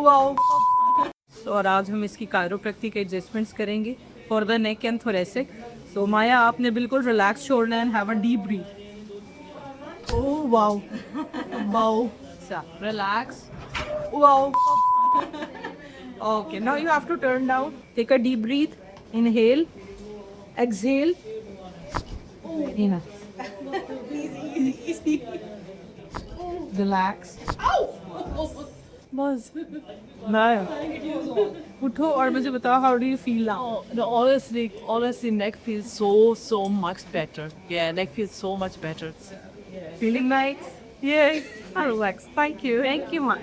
तो और आज हम इसकी कायरोप्रैक्टिक एडजस्टमेंट्स करेंगे for the neck and thoracic. So Maya, आपने बिल्कुल रिलैक्स छोड़ना है and have a deep breath. Oh wow wow. Relax. Wow. Okay, now you have to turn down. Take a deep breath. Inhale. Exhale. Very nice. Relax. बस. उठो और मुझे बताओ, how do you feel now? No, honestly, neck feels so much better. Yeah, neck feels so much better. Feeling nice? Yay. Relax. Thank you. Thank you, Maya.